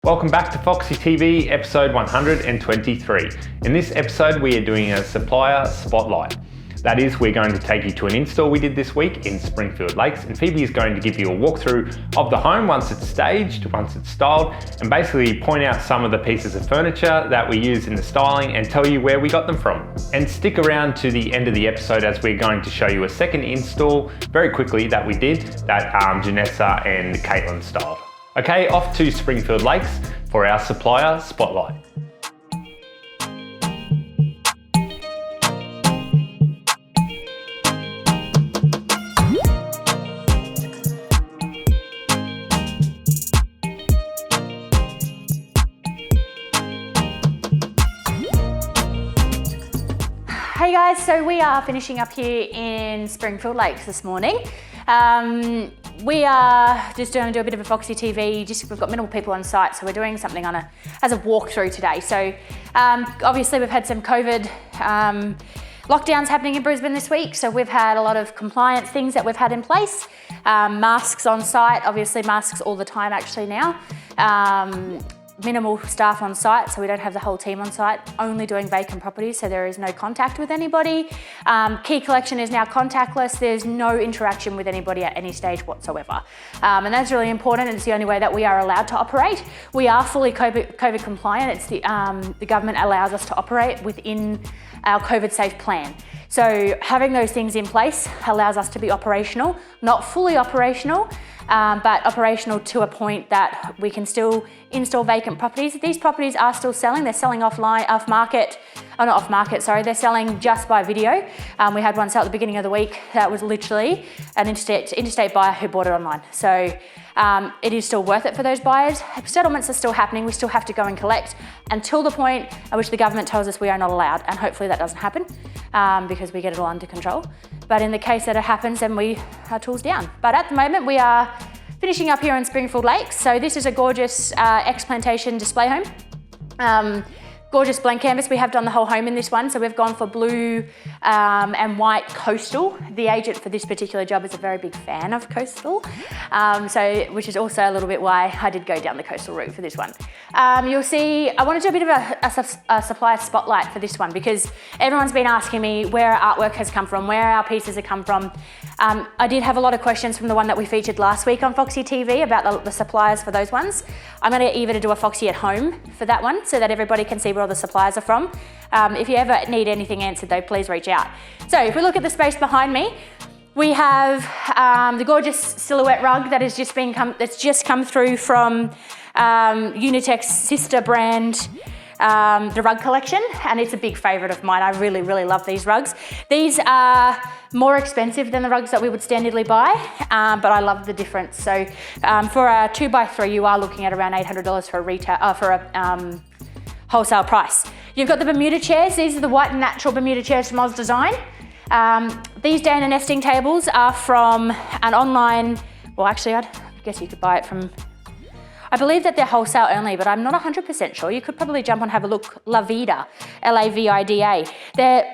Welcome back to Foxy TV, episode 123. In this episode, we are doing a supplier spotlight. That is, we're going to take you to an install we did this week in Springfield Lakes, and Phoebe is going to give you a walkthrough of the home once it's staged, once it's styled, and basically point out some of the pieces of furniture that we use in the styling and tell you where we got them from. And stick around to the end of the episode as we're going to show you a second install very quickly that we did that Jenessa and Caitlin styled. Okay, off to Springfield Lakes for our supplier spotlight. Hey guys, so we are finishing up here in Springfield Lakes this morning. We are just going to do a bit of a Foxy TV, we've got minimal people on site, so we're doing something as a walkthrough today. So obviously we've had some COVID lockdowns happening in Brisbane this week, so we've had a lot of compliance things that we've had in place. Masks on site, obviously masks all the time actually now. Minimal staff on site, so we don't have the whole team on site, only doing vacant properties, so there is no contact with anybody. Key collection is now contactless. There's no interaction with anybody at any stage whatsoever. And that's really important, and it's the only way that we are allowed to operate. We are fully COVID compliant. It's the government allows us to operate within our COVID safe plan. So having those things in place allows us to be operational, not fully operational, but operational to a point that we can still install vacant properties. These properties are still selling. They're selling they're selling just by video. We had one sale at the beginning of the week that was literally an interstate buyer who bought it online. So it is still worth it for those buyers. Settlements are still happening. We still have to go and collect until the point at which the government tells us we are not allowed, and hopefully that doesn't happen because we get it all under control. But in the case that it happens, then we are tools down. But at the moment we are finishing up here in Springfield Lakes. So this is a gorgeous ex-plantation display home. Gorgeous blank canvas. We have done the whole home in this one. So we've gone for blue and white coastal. The agent for this particular job is a very big fan of coastal. Which is also a little bit why I did go down the coastal route for this one. You'll see, I want to do a bit of a supplier spotlight for this one because everyone's been asking me where our artwork has come from, where our pieces have come from. I did have a lot of questions from the one that we featured last week on Foxy TV about the suppliers for those ones. I'm going to either do a Foxy at home for that one so that everybody can see where all the suppliers are from. If you ever need anything answered though, please reach out. So if we look at the space behind me, we have the gorgeous silhouette rug that has just come through from Unitech's sister brand, the rug collection, and it's a big favourite of mine. I really, really love these rugs. These are more expensive than the rugs that we would standardly buy, but I love the difference. So for a 2x3, you are looking at around $800 for a wholesale price. You've got the Bermuda chairs. These are the white and natural Bermuda chairs from Oz Design. These Dana nesting tables are from an online, well actually I guess you could buy it from, I believe that they're wholesale only, but I'm not 100% sure. You could probably jump on and have a look. Lavida, L-A-V-I-D-A.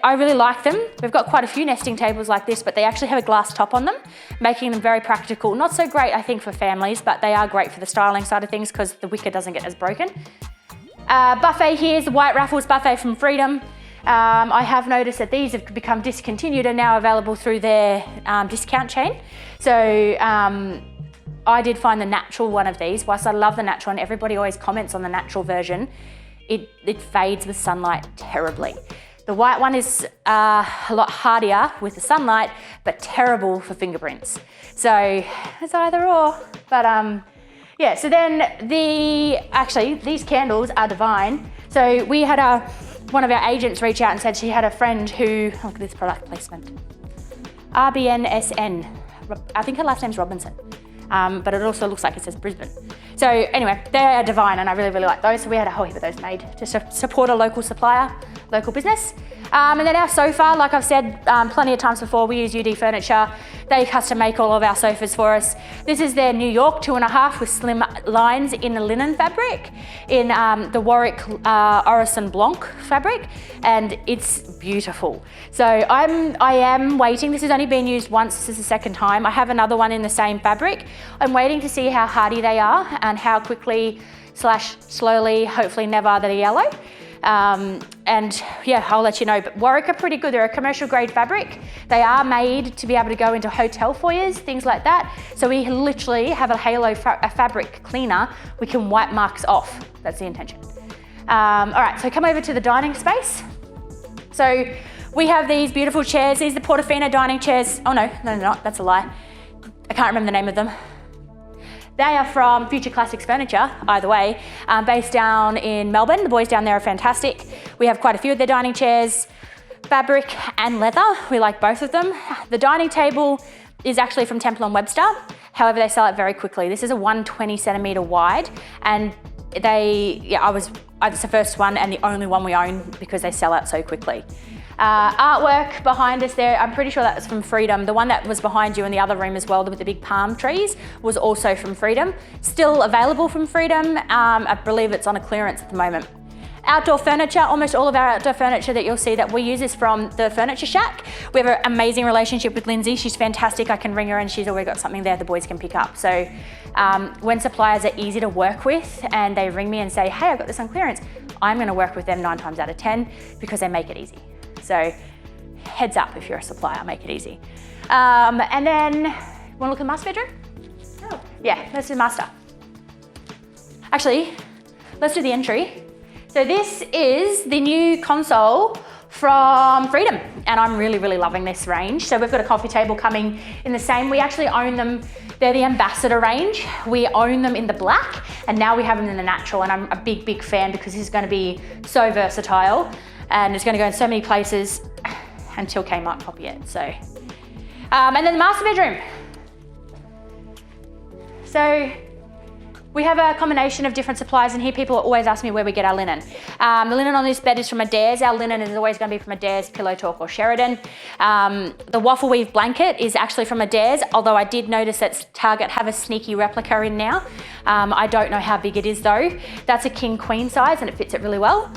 I really like them. We've got quite a few nesting tables like this, but they actually have a glass top on them, making them very practical. Not so great, I think, for families, but they are great for the styling side of things because the wicker doesn't get as broken. Buffet here is the White Raffles buffet from Freedom. I have noticed that these have become discontinued and now available through their discount chain. So I did find the natural one of these. Whilst I love the natural and everybody always comments on the natural version, it fades with sunlight terribly. The white one is a lot hardier with the sunlight, but terrible for fingerprints. So it's either or, but yeah, so then these candles are divine. So we had one of our agents reach out and said she had a friend who, look at this product placement, RBNSN, I think her last name's Robinson. But it also looks like it says Brisbane. So anyway, they are divine and I really, really like those. So we had a whole heap of those made to support a local supplier, local business. And then our sofa, like I've said plenty of times before, we use UD Furniture. They custom make all of our sofas for us. This is their New York 2.5 with slim lines in the linen fabric, in the Warwick Orison Blanc fabric, and it's beautiful. So I am waiting. This has only been used once. This is the second time. I have another one in the same fabric. I'm waiting to see how hardy they are and how quickly slowly, hopefully never the yellow. And yeah, I'll let you know, but Warwick are pretty good. They're a commercial grade fabric. They are made to be able to go into hotel foyers, things like that. So we literally have a halo fabric cleaner. We can wipe marks off. That's the intention. All right, so come over to the dining space. So we have these beautiful chairs. These are the Portofino dining chairs. Oh no, they're not, that's a lie. I can't remember the name of them. They are from Future Classics Furniture, either way, based down in Melbourne. The boys down there are fantastic. We have quite a few of their dining chairs, fabric and leather. We like both of them. The dining table is actually from Temple & Webster. However, they sell it very quickly. This is a 120 centimetre wide, and it's the first one and the only one we own because they sell out so quickly. Artwork behind us there, I'm pretty sure that was from Freedom. The one that was behind you in the other room as well with the big palm trees was also from Freedom. Still available from Freedom. I believe it's on a clearance at the moment. Outdoor furniture, almost all of our outdoor furniture that you'll see that we use is from the Furniture Shack. We have an amazing relationship with Lindsay. She's fantastic. I can ring her and she's always got something there the boys can pick up. So when suppliers are easy to work with and they ring me and say, hey, I've got this on clearance, I'm gonna work with them 9 times out of 10 because they make it easy. So heads up if you're a supplier, make it easy. And then, wanna look at the master bedroom? Oh. Yeah, let's do the master. Actually, let's do the entry. So this is the new console from Freedom, and I'm really, really loving this range. So we've got a coffee table coming in the same, we actually own them, they're the Ambassador range. We own them in the black, and now we have them in the natural, and I'm a big, big fan because this is gonna be so versatile, and it's gonna go in so many places until Kmart copy it, so. And then the master bedroom. So we have a combination of different suppliers in here. People always ask me where we get our linen. The linen on this bed is from Adair's. Our linen is always gonna be from Adair's, Pillow Talk or Sheridan. The waffle weave blanket is actually from Adair's, although I did notice that Target have a sneaky replica in now. I don't know how big it is though. That's a king queen size and it fits it really well.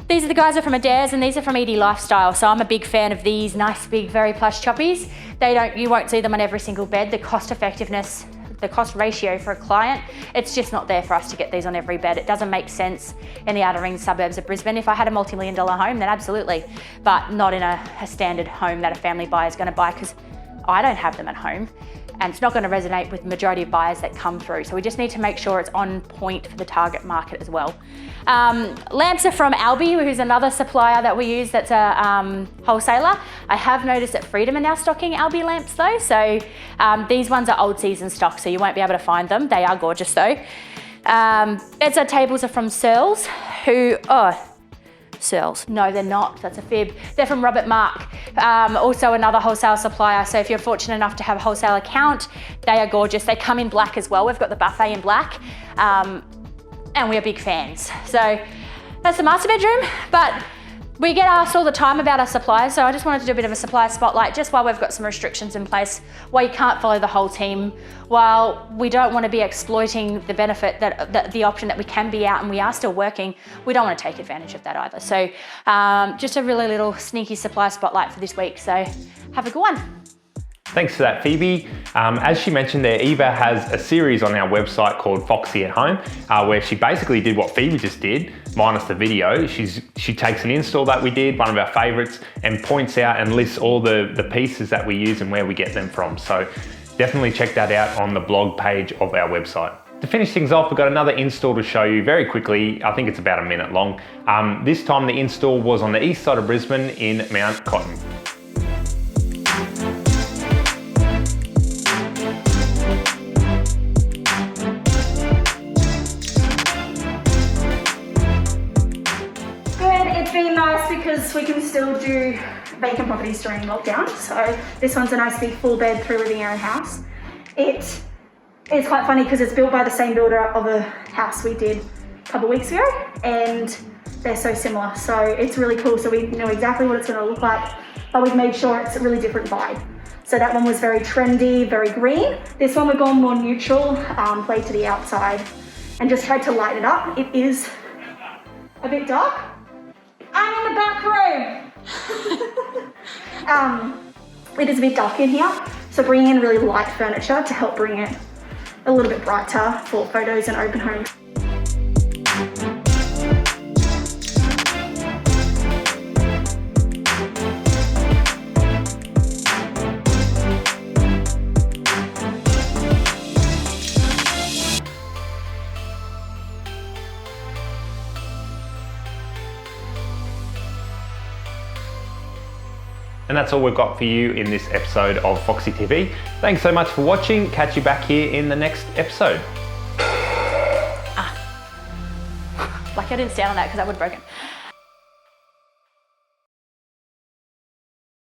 These are the guys are from Adair's and these are from ED Lifestyle. So I'm a big fan of these nice, big, very plush choppies. You won't see them on every single bed. The cost effectiveness, the cost ratio for a client, it's just not there for us to get these on every bed. It doesn't make sense in the outer ring suburbs of Brisbane. If I had a multi-million-dollar home, then absolutely, but not in a standard home that a family buyer is gonna buy because I don't have them at home. And it's not going to resonate with the majority of buyers that come through. So we just need to make sure it's on point for the target market as well. Lamps are from Albi, who's another supplier that we use that's a wholesaler. I have noticed that Freedom are now stocking Albi lamps though. So these ones are old season stock, so you won't be able to find them. They are gorgeous though. Bedside tables are from Searles, Searles. No, they're not. That's a fib. They're from Robert Mark, also another wholesale supplier. So if you're fortunate enough to have a wholesale account, they are gorgeous. They come in black as well. We've got the buffet in black, and we are big fans. So that's the master bedroom, but we get asked all the time about our suppliers. So I just wanted to do a bit of a supplier spotlight just while we've got some restrictions in place, while you can't follow the whole team, while we don't want to be exploiting the benefit that the option that we can be out and we are still working, we don't want to take advantage of that either. So just a really little sneaky supplier spotlight for this week. So have a good one. Thanks for that, Phoebe. As she mentioned there, Eva has a series on our website called Foxy at Home, where she basically did what Phoebe just did, minus the video. She takes an install that we did, one of our favorites, and points out and lists all the pieces that we use and where we get them from. So definitely check that out on the blog page of our website. To finish things off, we've got another install to show you very quickly. I think it's about a minute long. This time the install was on the east side of Brisbane in Mount Cotton. Because we can still do vacant properties during lockdown. So this one's a nice big full bed 3 living area house. It's quite funny because it's built by the same builder of a house we did a couple of weeks ago, and they're so similar. So it's really cool. So we know exactly what it's going to look like, but we've made sure it's a really different vibe. So that one was very trendy, very green. This one we've gone more neutral, played to the outside, and just tried to light it up. It is a bit dark. I'm in the back room. It is a bit dark in here, so bringing in really light furniture to help bring it a little bit brighter for photos and open homes. And that's all we've got for you in this episode of Foxy TV. Thanks so much for watching. Catch you back here in the next episode. Like I didn't stand on that because that would have broken.